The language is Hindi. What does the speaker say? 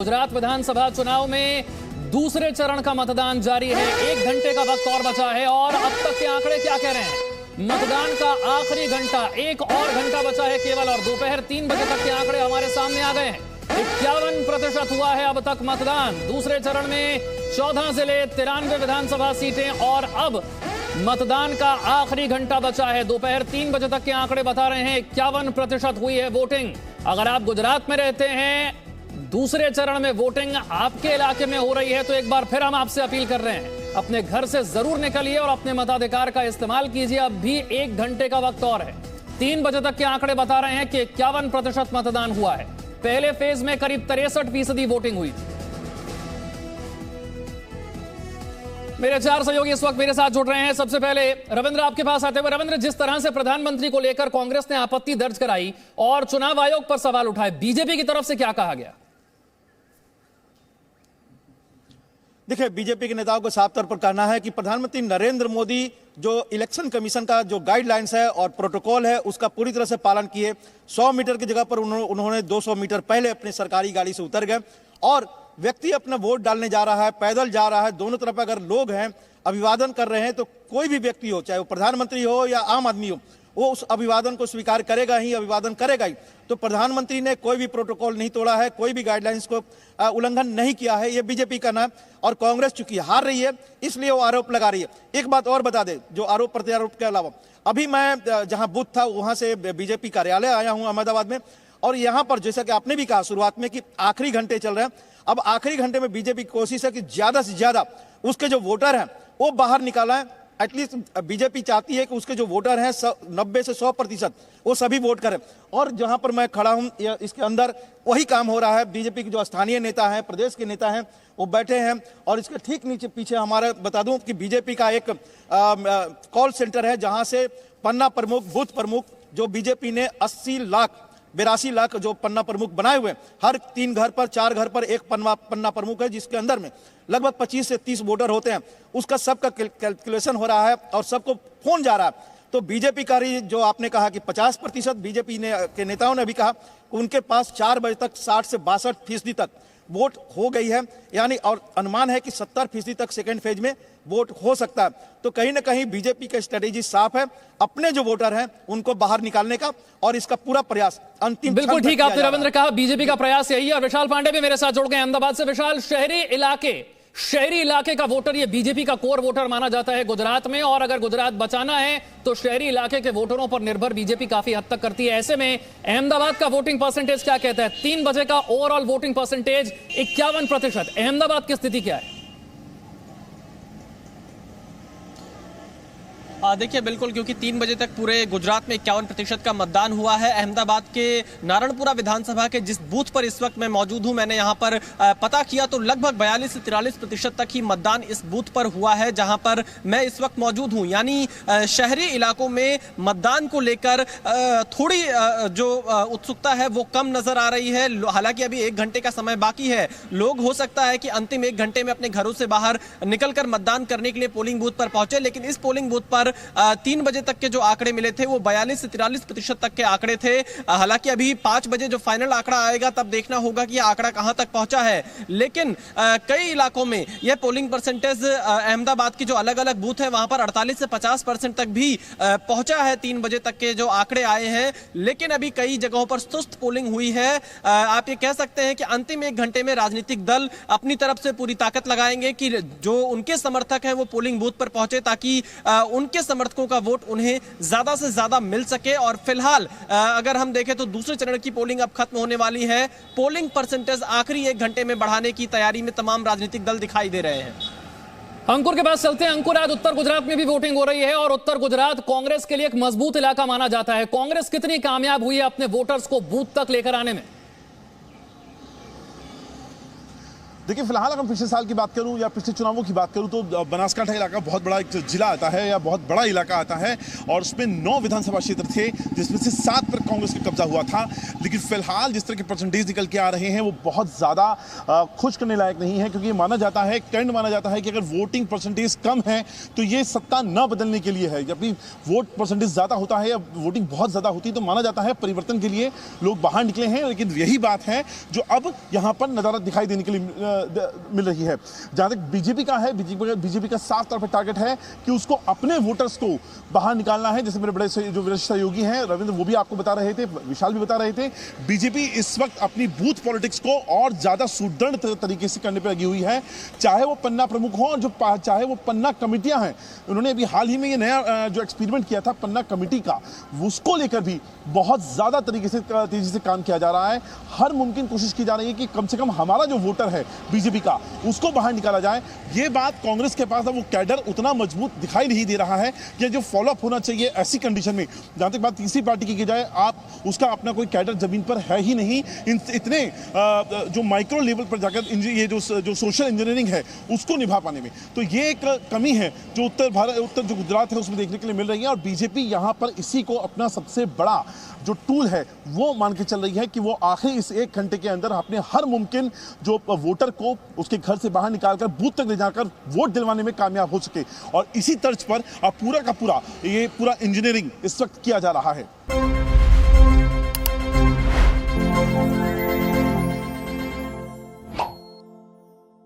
गुजरात विधानसभा चुनाव में दूसरे चरण का मतदान जारी है। 1 घंटे का वक्त और बचा है और अब तक के आंकड़े क्या कह रहे हैं? मतदान का आखिरी घंटा, 1 और घंटा बचा है केवल और दोपहर 3 बजे तक के आंकड़े हमारे सामने आ गए हैं। 51% हुआ है अब तक मतदान। दूसरे चरण में 14 जिले, 93 विधानसभा सीटें और अब मतदान का आखिरी घंटा बचा है। दोपहर 3 बजे तक के आंकड़े बता रहे हैं 51% हुई है वोटिंग। अगर आप गुजरात में रहते हैं, दूसरे चरण में वोटिंग आपके इलाके में हो रही है, तो एक बार फिर हम आपसे अपील कर रहे हैं, अपने घर से जरूर निकलिए और अपने मताधिकार का इस्तेमाल कीजिए। अब भी 1 घंटे का वक्त और है। 3 बजे तक के आंकड़े बता रहे हैं कि 51% मतदान हुआ है। पहले फेज में करीब 63% वोटिंग हुई थी। मेरे 4 सहयोगी इस वक्त मेरे साथ जुड़ रहे हैं। सबसे पहले रविंद्र, आपके पास आते हुए। रविंद्र, जिस तरह से प्रधानमंत्री को लेकर कांग्रेस ने आपत्ति दर्ज कराई और चुनाव आयोग पर सवाल उठाए, बीजेपी की तरफ से क्या कहा गया? देखिए, बीजेपी के नेताओं को साफ तौर पर कहना है कि प्रधानमंत्री नरेंद्र मोदी जो इलेक्शन कमीशन का जो गाइडलाइंस है और प्रोटोकॉल है उसका पूरी तरह से पालन किए। 100 मीटर की जगह पर उन्होंने 200 मीटर पहले अपनी सरकारी गाड़ी से उतर गए और व्यक्ति अपना वोट डालने जा रहा है, पैदल जा रहा है। दोनों तरफ अगर लोग हैं, अभिवादन कर रहे हैं, तो कोई भी व्यक्ति हो, चाहे वो प्रधानमंत्री हो या आम आदमी हो, वो उस अभिवादन को स्वीकार करेगा ही, अभिवादन करेगा ही। तो प्रधानमंत्री ने कोई भी प्रोटोकॉल नहीं तोड़ा है, कोई भी गाइडलाइंस को उल्लंघन नहीं किया है। ये बीजेपी का नाम, और कांग्रेस चूंकि हार रही है इसलिए वो आरोप लगा रही है। एक बात और बता दे, जो आरोप प्रत्यारोप के अलावा, अभी मैं जहां बूथ था वहां से बीजेपी कार्यालय आया हूं अहमदाबाद में, और यहां पर जैसा कि आपने भी कहा शुरुआत में कि आखिरी घंटे चल रहे हैं। अब आखिरी घंटे में बीजेपी की कोशिश है कि ज्यादा से ज्यादा उसके जो वोटर हैं वो बाहर निकाला है। एटलीस्ट बीजेपी चाहती है कि उसके जो वोटर हैं 90 से 100% वो सभी वोट करें। और जहां पर मैं खड़ा हूं, इसके अंदर वही काम हो रहा है। बीजेपी के जो स्थानीय नेता हैं, प्रदेश के नेता हैं, वो बैठे हैं और इसके ठीक नीचे पीछे हमारा बता दूं कि बीजेपी का एक कॉल सेंटर है, जहां से पन्ना प्रमुख, बूथ प्रमुख, जो बीजेपी ने 82 लाख जो पन्ना प्रमुख बनाए हुए, हर 3 घर पर 4 घर पर एक पन्ना प्रमुख है, जिसके अंदर में लगभग 25 से 30 वोटर होते हैं। उसका सबका कैलकुलेशन हो रहा है और सबको फोन जा रहा है। तो बीजेपी का जो आपने कहा कि 50%, बीजेपी के नेताओं ने भी कहा कि उनके पास 4 बजे तक 60 से 62% तक वोट हो गई है, यानी और अनुमान है कि 70% तक सेकेंड फेज में वोट हो सकता है। तो कहीं ना कहीं बीजेपी का स्ट्रेटेजी साफ है, अपने जो वोटर हैं उनको बाहर निकालने का, और इसका पूरा प्रयास अंतिम। बिल्कुल ठीक आपने रविंद्र कहा, बीजेपी का प्रयास यही है। और विशाल पांडे भी मेरे साथ जुड़ गए अहमदाबाद से। विशाल, शहरी इलाके का वोटर ये बीजेपी का कोर वोटर माना जाता है गुजरात में, और अगर गुजरात बचाना है तो शहरी इलाके के वोटरों पर निर्भर बीजेपी काफी हद तक करती है। ऐसे में अहमदाबाद का वोटिंग परसेंटेज क्या कहता है? 3 बजे का ओवरऑल वोटिंग परसेंटेज 51%। अहमदाबाद की स्थिति क्या है? देखिए, बिल्कुल, क्योंकि 3 बजे तक पूरे गुजरात में 51% का मतदान हुआ है। अहमदाबाद के नारायणपुरा विधानसभा के जिस बूथ पर इस वक्त मैं मौजूद हूं, मैंने यहां पर पता किया तो लगभग 42 से 43% तक ही मतदान इस बूथ पर हुआ है, जहां पर मैं इस वक्त मौजूद हूं। यानी शहरी इलाकों में मतदान को लेकर थोड़ी जो उत्सुकता है वो कम नजर आ रही है। हालांकि अभी 1 घंटे का समय बाकी है। लोग हो सकता है कि अंतिम 1 घंटे में अपने घरों से बाहर निकलकर मतदान करने के लिए पोलिंग बूथ पर पहुंचे, लेकिन इस पोलिंग बूथ पर 3 बजे तक के जो आंकड़े मिले थे वो 42 से 43% तक के आंकड़े थे। हालांकि अभी 5 बजे जो फाइनल आंकड़ा आएगा तब देखना होगा कि यह आंकड़ा कहां तक पहुंचा है। लेकिन कई इलाकों में यह पोलिंग परसेंटेज, अहमदाबाद की जो अलग अलग बूथ है वहां पर 48 से 50% तक भी पहुंचा है 3 बजे तक के जो आंकड़े आए हैं। लेकिन अभी कई जगहों पर सुस्त पोलिंग हुई है। आप ये कह सकते हैं कि अंतिम 1 घंटे में राजनीतिक दल अपनी तरफ से पूरी ताकत लगाएंगे कि जो उनके समर्थक हैं वो पोलिंग बूथ पर पहुंचे, ताकि उनके समर्थकों का वोट उन्हें ज्यादा से ज्यादा मिल सके। और फिलहाल अगर हम देखें तो दूसरे चरण की पोलिंग अब खत्म होने वाली है। पोलिंग परसेंटेज आखिरी 1 घंटे में बढ़ाने की तैयारी में तमाम राजनीतिक दल दिखाई दे रहे हैं। अंकुर के पास चलते हैं। अंकुर, आज उत्तर गुजरात में भी वोटिंग हो रही है और उत्तर गुजरात कांग्रेस के लिए एक मजबूत इलाका माना जाता है। कांग्रेस कितनी कामयाब हुई है अपने वोटर्स को बूथ तक लेकर आने में? देखिए फिलहाल अगर पिछले साल की बात करूं या पिछले चुनावों की बात करूं तो बनासकांठा इलाका बहुत बड़ा एक जिला आता है या बहुत बड़ा इलाका आता है और उसमें 9 विधानसभा क्षेत्र थे जिसमें से 7 पर कांग्रेस का कब्जा हुआ था। लेकिन फिलहाल जिस तरह के परसेंटेज निकल के आ रहे हैं वो बहुत ज़्यादा खुश करने लायक नहीं है, क्योंकि माना जाता है, ट्रेंड माना जाता है कि अगर वोटिंग परसेंटेज कम है तो ये सत्ता न बदलने के लिए है। जब भी वोट परसेंटेज ज़्यादा होता है या वोटिंग बहुत ज़्यादा होती है तो माना जाता है परिवर्तन के लिए लोग बाहर निकले हैं। लेकिन यही बात है जो अब यहाँ पर नज़ारा दिखाई देने के लिए मिल रही है। जहां तक बीजेपी का है, बीजेपी का साफ तौर पर टारगेट है कि उसको अपने वोटर्स को बाहर निकालना है। जैसे मेरे बड़े जो वरिष्ठ सहयोगी हैं रविंद्र, वो भी आपको बता रहे थे, विशाल भी बता रहे थे, बीजेपी इस वक्त अपनी बूथ पॉलिटिक्स को और ज्यादा सुदृढ़ तरीके से करने पर लगी हुई है। चाहे वो पन्ना प्रमुख हो और चाहे वो पन्ना कमेटियां हैं। उन्होंने अभी हाल ही में ये नया जो एक्सपेरिमेंट किया था पन्ना कमेटी का, उसको लेकर भी बहुत ज्यादा तरीके से तेजी से काम किया जा रहा है। हर मुमकिन कोशिश की जा रही है कि कम से कम हमारा जो वोटर है बीजेपी का, उसको बाहर निकाला जाए। ये बात कांग्रेस के पास वो कैडर उतना मजबूत दिखाई नहीं दे रहा है कि जो फॉलोअप होना चाहिए ऐसी कंडीशन में। जहां तक बात तीसरी पार्टी की जाए, आप उसका अपना कोई कैडर जमीन पर है ही नहीं। इतने जो माइक्रो लेवल पर जाकर ये जो सोशल इंजीनियरिंग है उसको निभा पाने में, तो ये एक कमी है जो उत्तर जो गुजरात है उसमें देखने के लिए मिल रही है। और बीजेपी यहां पर इसी को अपना सबसे बड़ा जो टूल है वो मान के चल रही है कि वो आखिर इस 1 घंटे के अंदर अपने हर मुमकिन जो वोटर को उसके घर से बाहर निकालकर बूथ तक ले जाकर वोट दिलवाने में कामयाब हो सके। और इसी तर्ज पर अब पूरा का पूरा ये इंजीनियरिंग इस वक्त किया जा रहा है।